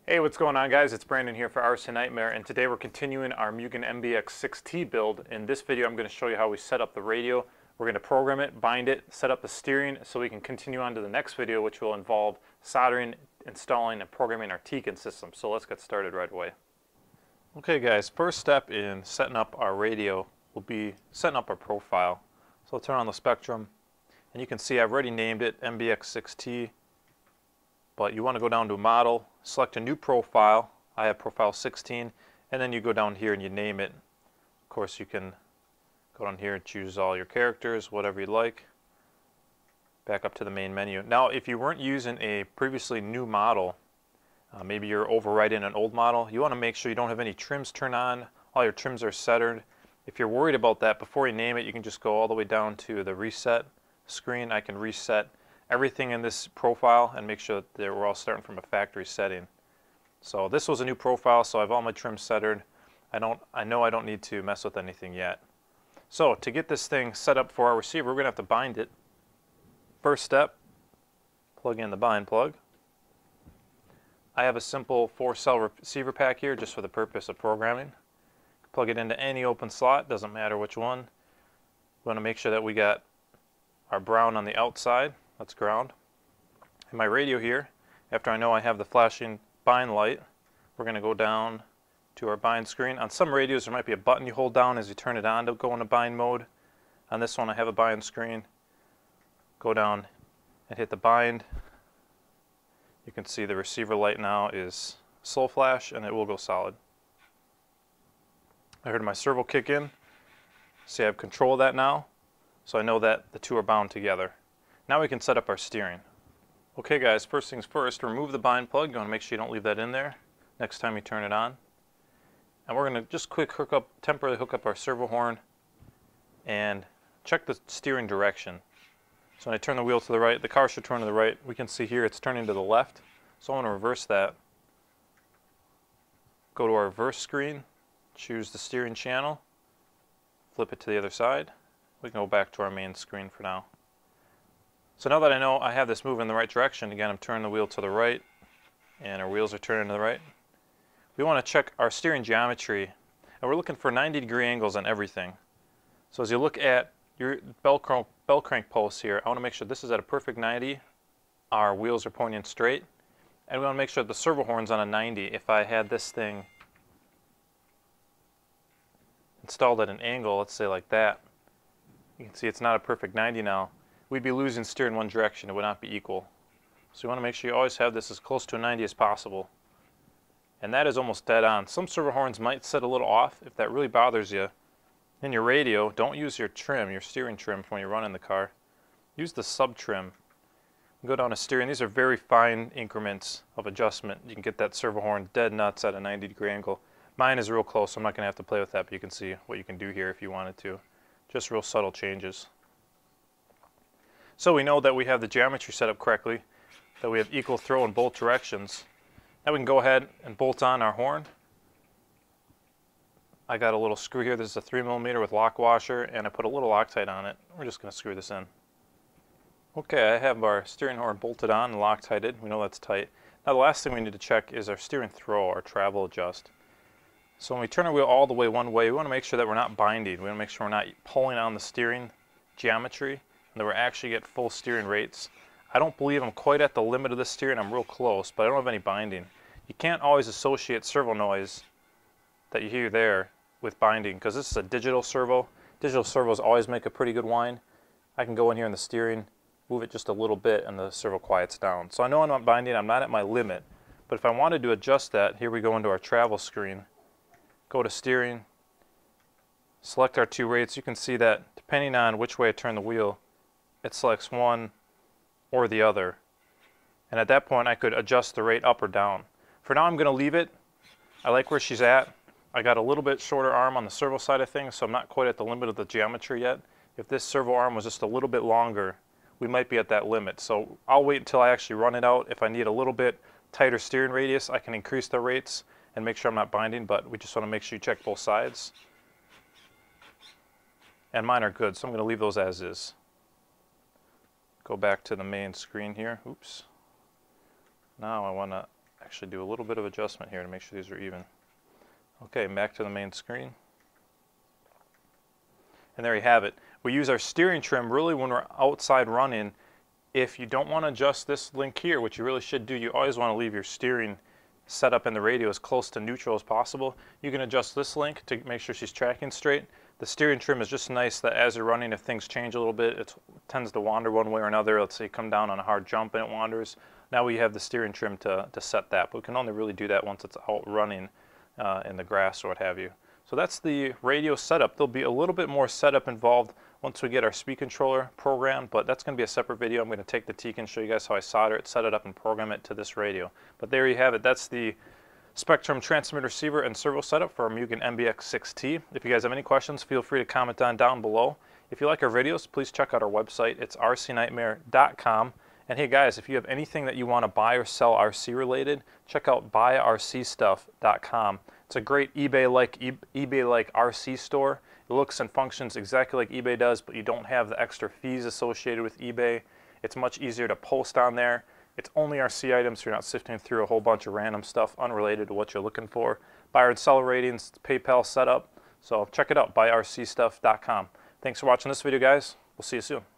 Hey, what's going on, guys? It's Brandon here for RC Nightmare, and today we're continuing our Mugen MBX6-T build. In this video, I'm going to show you how we set up the radio. We're going to program it, bind it, set up the steering, so we can continue on to the next video, which will involve soldering, installing, and programming our Tegan system. So let's get started right away. Okay, guys, first step in setting up our radio will be setting up our profile. So I'll turn on the spectrum, and you can see I've already named it MBX6T. But you want to go down to model, select a new profile. I have profile 16, and then you go down here and you name it. Of course, you can go down here and choose all your characters, whatever you like. Back up to the main menu. Now, if you weren't using a previously new model, maybe you're overwriting an old model, you want to make sure you don't have any trims turned on. All your trims are centered. If you're worried about that, before you name it, you can just go all the way down to the reset screen. I can reset everything in this profile and make sure that we're all starting from a factory setting. So this was a new profile, so I have all my trims centered. I know I don't need to mess with anything yet. So to get this thing set up for our receiver, we're going to have to bind it. First step, plug in the bind plug. I have a simple 4-cell receiver pack here just for the purpose of programming. Plug it into any open slot, doesn't matter which one. We want to make sure that we got our brown on the outside. That's ground. And my radio here, after I know I have the flashing bind light, we're going to go down to our bind screen. On some radios there might be a button you hold down as you turn it on to go into bind mode. On this one I have a bind screen. Go down and hit the bind. You can see the receiver light now is slow flash and it will go solid. I heard my servo kick in. See, I have control of that now, so I know that the two are bound together. Now we can set up our steering. Okay, guys, first things first, remove the bind plug. You want to make sure you don't leave that in there next time you turn it on. And we're going to just temporarily hook up our servo horn and check the steering direction. So when I turn the wheel to the right, the car should turn to the right. We can see here it's turning to the left. So I want to reverse that. Go to our reverse screen, choose the steering channel, flip it to the other side. We can go back to our main screen for now. So now that I know I have this moving in the right direction, again, I'm turning the wheel to the right, and our wheels are turning to the right. We want to check our steering geometry, and we're looking for 90-degree angles on everything. So as you look at your bell crank posts here, I want to make sure this is at a perfect 90. Our wheels are pointing straight, and we want to make sure the servo horn's on a 90. If I had this thing installed at an angle, let's say like that, you can see it's not a perfect 90 now. We'd be losing steer in one direction. It would not be equal. So you want to make sure you always have this as close to a 90 as possible. And that is almost dead on. Some servo horns might set a little off. If that really bothers you, in your radio, don't use your trim, your steering trim when you're running the car. Use the sub trim. Go down to steering. These are very fine increments of adjustment. You can get that servo horn dead nuts at a 90-degree angle. Mine is real close, so I'm not going to have to play with that, but you can see what you can do here if you wanted to. Just real subtle changes. So we know that we have the geometry set up correctly, that we have equal throw in both directions. Now we can go ahead and bolt on our horn. I got a little screw here. This is a 3mm with lock washer, and I put a little Loctite on it. We're just going to screw this in. Okay, I have our steering horn bolted on and Loctited. We know that's tight. Now the last thing we need to check is our steering throw, our travel adjust. So when we turn our wheel all the way one way, we want to make sure that we're not binding. We want to make sure we're not pulling on the steering geometry, and that we're actually get full steering rates. I don't believe I'm quite at the limit of the steering. I'm real close, but I don't have any binding. You can't always associate servo noise that you hear there with binding, because this is a digital servo. Digital servos always make a pretty good whine. I can go in here in the steering, move it just a little bit, and the servo quiets down. So I know I'm not binding. I'm not at my limit. But if I wanted to adjust that, here we go into our travel screen. Go to steering, select our two rates. You can see that depending on which way I turn the wheel, it selects one or the other. And at that point I could adjust the rate up or down. For now I'm going to leave it. I like where she's at. I got a little bit shorter arm on the servo side of things, so I'm not quite at the limit of the geometry yet. If this servo arm was just a little bit longer, we might be at that limit. So I'll wait until I actually run it out. If I need a little bit tighter steering radius, I can increase the rates and make sure I'm not binding, but we just want to make sure you check both sides. And mine are good, so I'm going to leave those as is. Go back to the main screen here. Oops. Now I want to actually do a little bit of adjustment here to make sure these are even. Okay, back to the main screen. And there you have it. We use our steering trim really when we're outside running. If you don't want to adjust this link here, which you really should do, you always want to leave your steering set up in the radio as close to neutral as possible. You can adjust this link to make sure she's tracking straight. The steering trim is just nice that as you're running, if things change a little bit, it tends to wander one way or another. Let's say you come down on a hard jump and it wanders. Now we have the steering trim to set that, but we can only really do that once it's out running in the grass or what have you. So that's the radio setup. There'll be a little bit more setup involved once we get our speed controller programmed, but that's going to be a separate video. I'm going to take the Teak and show you guys how I solder it, set it up, and program it to this radio. But there you have it. That's the Spectrum transmitter receiver and servo setup for our Mugen MBX6-T. If you guys have any questions, feel free to comment down below. If you like our videos, please check out our website. It's rcnightmare.com. And hey guys, if you have anything that you want to buy or sell RC related, check out buyrcstuff.com. It's a great eBay-like RC store. It looks and functions exactly like eBay does, but you don't have the extra fees associated with eBay. It's much easier to post on there. It's only RC items, so you're not sifting through a whole bunch of random stuff unrelated to what you're looking for. Buyer and seller ratings, PayPal setup. So check it out, buyrcstuff.com. Thanks for watching this video, guys. We'll see you soon.